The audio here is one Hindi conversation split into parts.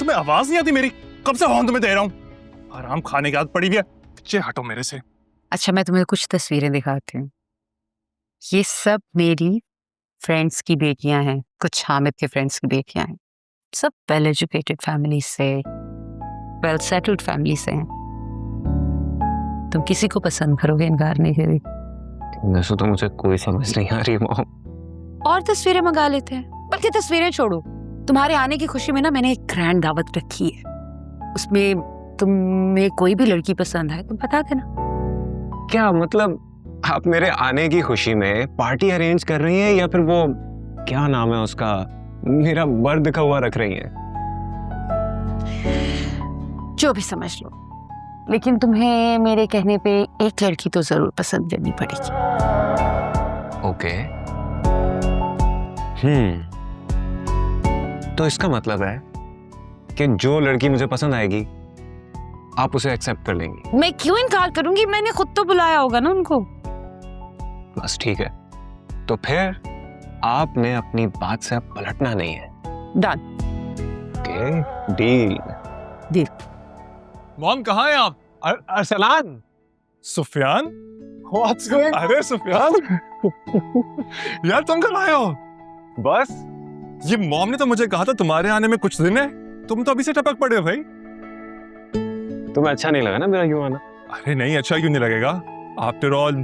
तुम्हें आवाज नहीं आती मेरी? कब से हॉर्न तुम्हें दे रहा हूँ? आराम खाने की आदत पड़ी हुई है, पीछे हटो मेरे से। अच्छा, मैं तुम्हें कुछ तस्वीरें दिखाती हूँ। ये सब मेरी फ्रेंड्स की बेटियां हैं, कुछ हामिद के फ्रेंड्स की बेटियां हैं। सब वेल एजुकेटेड फैमिली से, वेल सेटल्ड फैमिली से हैं। तुम किसी को पसंद करोगे इनकार नहीं करेगी। वैसे तो मुझे कोई समझ नहीं आ रही मॉम। और तस्वीरें मंगा लेते हैं। बल्कि तस्वीरें छोड़ो, तुम्हारे आने की खुशी में ना मैंने एक ग्रैंड दावत रखी है। उसमें तुम्हें कोई भी लड़की पसंद है तुम बता देना। क्या मतलब आप मेरे आने की खुशी में पार्टी अरेंज कर रही हैं या फिर वो क्या नाम है उसका, मेरा बर्थ का हुआ रख रही हैं? जो भी समझ लो, लेकिन तुम्हें मेरे कहने पे एक लड़की तो जरूर पसंद करनी पड़ेगी। ओके। तो इसका मतलब है कि जो लड़की मुझे पसंद आएगी आप उसे एक्सेप्ट कर लेंगी? मैं क्यों इनकार करूंगी? मैंने खुद तो बुलाया होगा ना उनको। बस ठीक है, तो फिर आपने अपनी बात से अब पलटना नहीं है। Done. Okay, deal. Deal. Mom कहाँ है आप? Arsalan. Sufiyan? What's going on? अरे सुफियान यार तुम कब आए हो? बस ये मॉम ने तो मुझे कहा था तुम्हारे आने में कुछ दिन है, तुम तो अभी से टपक पड़े हो भाई। तुम्हें अच्छा नहीं लगा ना मेरा यूं आना? अरे नहीं, अच्छा क्यों नहीं लगेगा? After all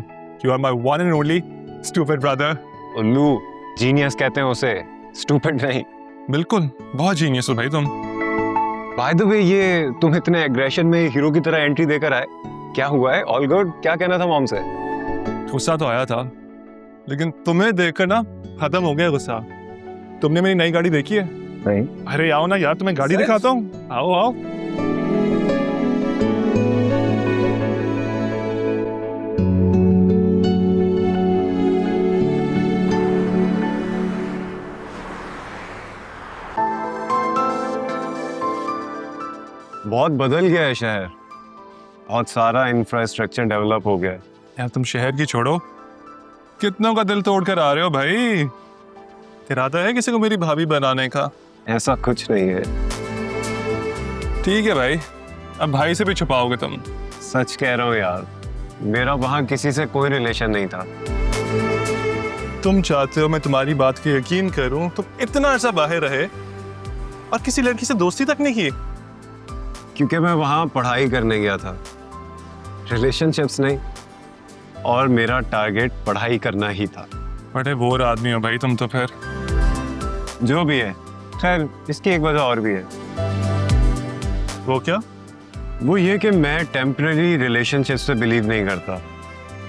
you are my one and only stupid brother. उल्लू, जीनियस कहते हैं उसे, स्टूपिड नहीं। बिल्कुल, बहुत जीनियस हो भाई तुम। बाय द वे, ये तुम इतने एग्रेशन में हीरो की तरह एंट्री देकर आए, क्या हुआ है? All good? क्या कहना था मॉम से? गुस्सा तो आया था, लेकिन तुम्हें देखकर ना खत्म हो गया गुस्सा। तुमने मेरी नई गाड़ी देखी है? नहीं। अरे आओ ना यार, तुम्हें गाड़ी दिखाता हूँ, आओ आओ। बहुत बदल गया है शहर, बहुत सारा इंफ्रास्ट्रक्चर डेवलप हो गया है। यार तुम शहर की छोड़ो, कितनों का दिल तोड़ कर आ रहे हो भाई। इरादा है किसी को मेरी भाभी बनाने का? ऐसा कुछ नहीं है। ठीक है भाई, अब भाई से भी छुपाओगे तुम? सच कह रहा हूँ यार, मेरा वहां किसी से कोई रिलेशन नहीं था। तुम चाहते हो मैं तुम्हारी बात के यकीन करूं? तुम इतना अर्सा बाहर रहे और किसी लड़की से दोस्ती तक नहीं की? क्योंकि मैं वहां पढ़ाई करने गया था, रिलेशनशिप्स नहीं, और मेरा टारगेट पढ़ाई करना ही था। बड़े बोर आदमी हो भाई तुम तो फिर। जो भी है, खैर इसकी एक वजह और भी है। वो क्या? वो ये कि मैं टेम्पररी रिलेशनशिप्स पे बिलीव नहीं करता,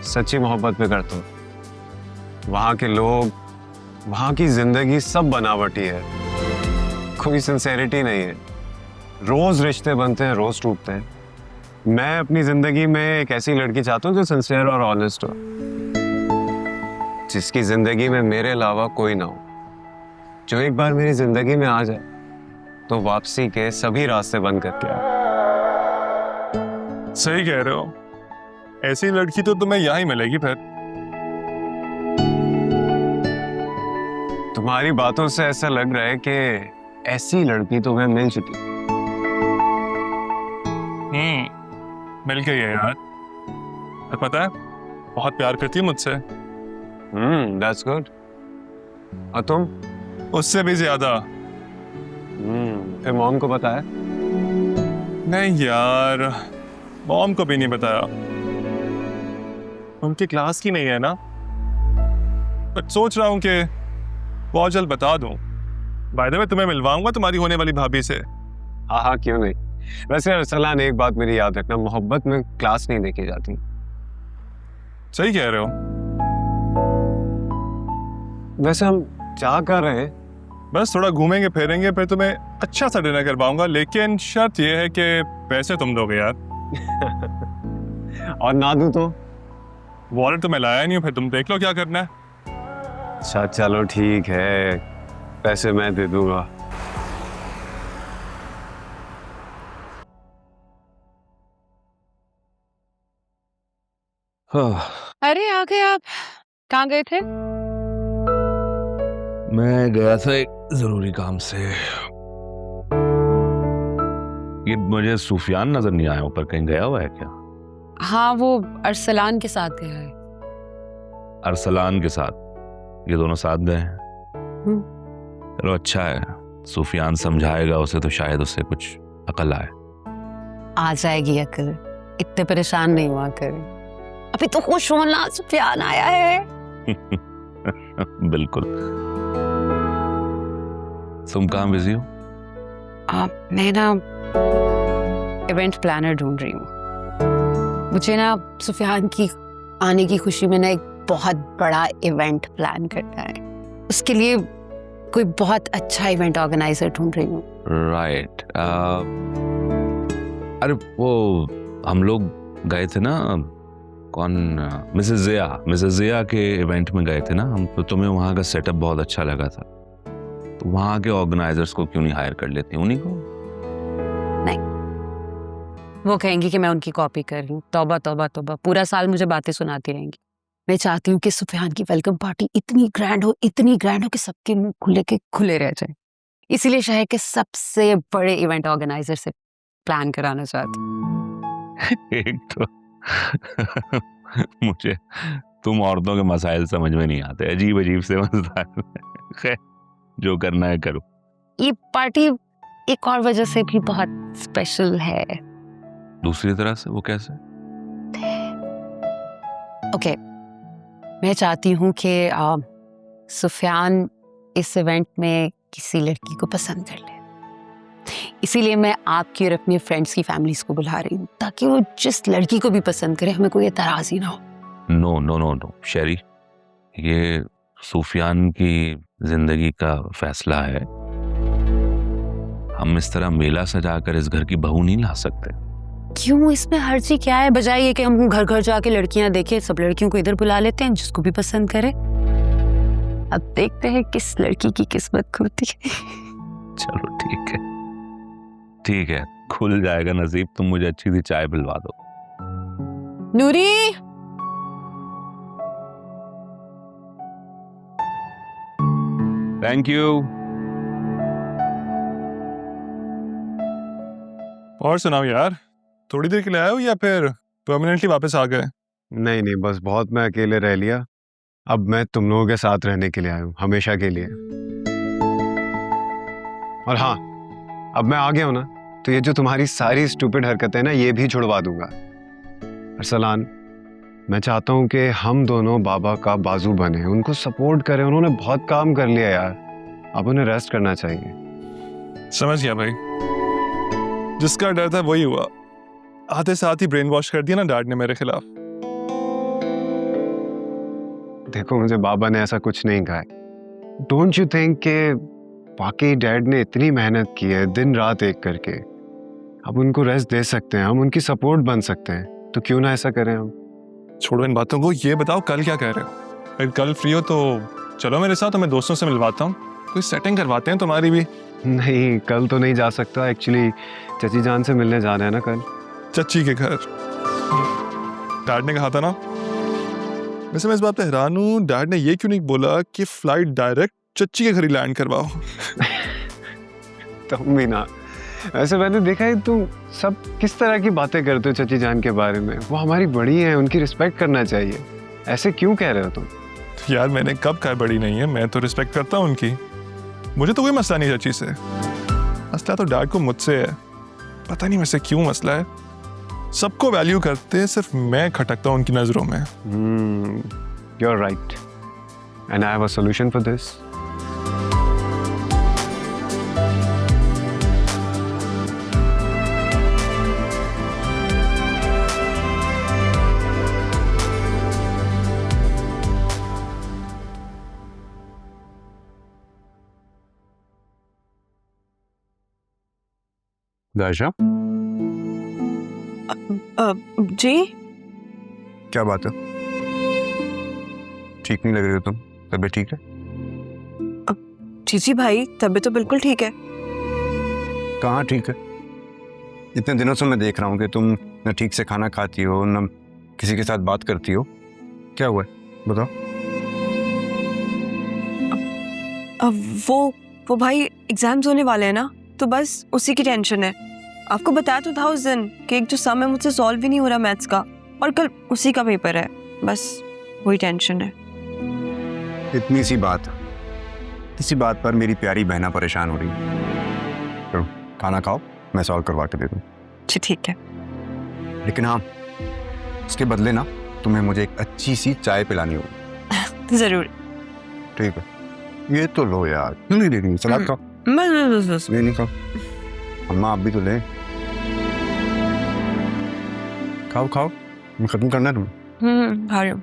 सच्ची मोहब्बत पे करता हूँ। वहाँ के लोग, वहाँ की जिंदगी सब बनावटी है, कोई सिंसेरिटी नहीं है। रोज रिश्ते बनते हैं, रोज टूटते हैं। मैं अपनी जिंदगी में एक ऐसी लड़की चाहता हूँ जो सिंसियर और ऑनेस्ट हो, जिसकी जिंदगी में मेरे अलावा कोई ना हो, जो एक बार मेरी जिंदगी में आ जाए तो वापसी के सभी रास्ते बंद करके आए। सही कह रहे हो, ऐसी लड़की तो तुम्हें यहाँ ही मिलेगी फिर। तुम्हारी बातों से ऐसा लग रहा है कि ऐसी लड़की तुम्हें मिल चुकी। मिल गई है यार, और पता है बहुत प्यार करती है मुझसे। That's good. और तुम? उससे भी ज्यादा। फिर मॉम को बताया? नहीं यार, मॉम को भी नहीं बताया, उनकी क्लास की नहीं है ना। बट सोच रहा हूँ कि बहुत जल्द बता दूं। बाय द वे तुम्हें मिलवाऊंगा तुम्हारी होने वाली भाभी से। हाँ हाँ, क्यों नहीं। वैसे अरसलान, एक बात मेरी याद रखना, मोहब्बत में क्लास नहीं देखी जाती। सही कह रहे हो। वैसे हम क्या कर रहे हैं? बस थोड़ा घूमेंगे फिरेंगे, फिर तुम्हें अच्छा सा डिनर करवाऊंगा, लेकिन शर्त यह है कि पैसे तुम दोगे यार। और ना दूं तो? वॉलेट तो मैं लाया नहीं हूँ, फिर तुम देख लो क्या करना है। अच्छा चलो ठीक है, पैसे मैं दे दूंगा। अरे आ गए आप। कहाँ गए थे? मैं गया था एक जरूरी काम से। ये मुझे सुफियान नजर नहीं आया, ऊपर कहीं गया हुआ है क्या? हाँ, वो अरसलान के साथ गया है। अरसलान के साथ? ये दोनों साथ गए हैं? चलो अच्छा है, सुफियान समझाएगा उसे तो शायद उससे कुछ अकल आए। आ जाएगी अकल, इतने परेशान नहीं हुआ कर। अभी तो खुश होना, सुफियान आया है। बिल्कुल। तुम कहाँ बिजी हो? मैं ना इवेंट प्लानर ढूंढ रही हूँ। मुझे ना सुफियान की आने की खुशी में ना एक बहुत बड़ा इवेंट प्लान करना है। उसके लिए कोई बहुत अच्छा इवेंट ऑर्गेनाइजर ढूंढ रही हूँ। राइट। अरे वो हम लोग गए थे ना, कौन, मिसेस जिया के इवेंट में गए थे ना हम, तो तुम्हें वहाँ का सेटअप बहुत अच्छा लगा था, तो वहाँ के ऑर्गेनाइजर्स को क्यों नहीं हायर कर लेते? उन्हीं को? नहीं, वो कहेंगी कि मैं उनकी कॉपी कर रही हूँ। तौबा तौबा तौबा, पूरा साल मुझे बातें सुनाती रहेंगी। मैं चाहती हूँ कि सुफियान की वेलकम पार्टी इतनी ग्रैंड हो कि सबके मुंह खुले के खुले रह जाए। इसीलिए शहर के सबसे बड़े इवेंट ऑर्गेनाइजर से प्लान कराना चाहती हूँ। एक तो मुझे तुम औरतों के मसाइल समझ में नहीं आते, अजीब अजीब से मसाइल। खैर, जो करना है करो। ये पार्टी एक और वजह से भी बहुत स्पेशल है। दूसरी तरह से? वो कैसे? ओके, मैं चाहती हूँ कि सुफियान इस इवेंट में किसी लड़की को पसंद कर ले। इसीलिए मैं आपकी और अपने फ्रेंड्स की फैमिलीज को बुला रही हूँ, ताकि वो जिस लड़की को भी पसंद करे हमें कोई एतराज ही ना हो। नो नो नो नो शेरी, ये सुफियान की जिंदगी का फैसला है। हम इस तरह मेला सजाकर इस घर की बहू नहीं ला सकते। क्यों, इसमें हर्जी क्या है? बजाय ये कि हम घर घर जाके लड़कियां देखें, सब लड़कियों को इधर बुला लेते हैं जिसको भी पसंद करे। अब देखते हैं किस लड़की की किस्मत खुलती है। चलो ठीक है, खुल जाएगा नसीब। तुम मुझे अच्छी सी चाय पिलवा दो। नूरी, थैंक यू। और सुनाओ यार, थोड़ी देर के लिए आए हो या फिर परमानेंटली वापस आ गए? नहीं, बस बहुत मैं अकेले रह लिया। अब मैं तुम लोगों के साथ रहने के लिए आया हूँ, हमेशा के लिए। और हाँ, अब मैं आ गया हूँ ना, तो ये जो तुम्हारी सारी स्टूपिड हरकतें ना, ये भी छुड़वा दूंगा। अरसलान, मैं चाहता हूँ कि हम दोनों बाबा का बाजू बने, उनको सपोर्ट करें। उन्होंने बहुत काम कर लिया यार, अब उन्हें रेस्ट करना चाहिए। समझ गया भाई, जिसका डर था वही हुआ। आते साथ ही ब्रेन वॉश कर दिया ना डैड ने मेरे खिलाफ। देखो, मुझे बाबा ने ऐसा कुछ नहीं कहा है। डोंट यू थिंक कि वाकई डैड ने इतनी मेहनत की है दिन रात एक करके, अब उनको रेस्ट दे सकते हैं, हम उनकी सपोर्ट बन सकते हैं, तो क्यों ना ऐसा करें हम। छोड़ो इन बातों को, ये बताओ कल क्या कह रहे हो? अगर कल फ्री हो तो चलो मेरे साथ, मैं दोस्तों से मिलवाता हूँ, कोई सेटिंग करवाते हैं तुम्हारी भी। नहीं, कल तो नहीं जा सकता। एक्चुअली चची जान से मिलने जाना है ना कल, चच्ची के घर। डैड ने कहा था ना। वैसे मैं इस बात पे हैरान हूँ, डैड ने ये क्यों नहीं बोला कि फ्लाइट डायरेक्ट चच्ची के घर ही लैंड करवाओ। तुम भी ना। वैसे मैंने देखा है तुम सब किस तरह की बातें करते हो चची जान के बारे में। वो हमारी बड़ी है, उनकी रिस्पेक्ट करना चाहिए। ऐसे क्यों कह रहे हो तुम? यार मैंने कब कहा बड़ी नहीं है, मैं तो रिस्पेक्ट करता हूँ उनकी। मुझे तो कोई मसला नहीं चची से, मसला तो डैड को मुझसे है। पता नहीं वैसे क्यों मसला है। सबको वैल्यू करते हैं, सिर्फ मैं खटकता हूँ उनकी नजरों में। You are right and I have a solution for this. Dasha, ji, क्या बात है? ठीक नहीं लग रही हो तुम, तबीयत ठीक है? जी भाई, तबीयत तो बिल्कुल ठीक है। कहाँ ठीक है? इतने दिनों से मैं देख रहा हूँ कि तुम न ठीक से खाना खाती हो, न किसी के साथ बात करती हो। क्या हुआ है बताओ। वो भाई एग्जाम्स होने वाले हैं ना, तो बस उसी की टेंशन है। आपको बताया तो था उस दिन कि एक जो सम है मुझसे सॉल्व ही नहीं हो रहा मैथ्स का, और कल उसी का पेपर है, बस वही टेंशन है। इतनी सी बात, इसी बात पर मेरी प्यारी बहना परेशान हो रही है। चलो खाना खाओ, मैं सॉल्व करवा के दे दूँ। जी ठीक है। लेकिन हाँ, उसके बदले ना तुम्हें मुझे एक अच्छी सी चाय पिलानी होगी। जरूर। ठीक है, ये तो लो यार, क्यों नहीं दे रही? सलाद खाओ। बस ये नहीं खाओ, अम्मा आप भी तो ले। खाओ खाओ, खत्म करना है तुम्हें। खा रही हूँ।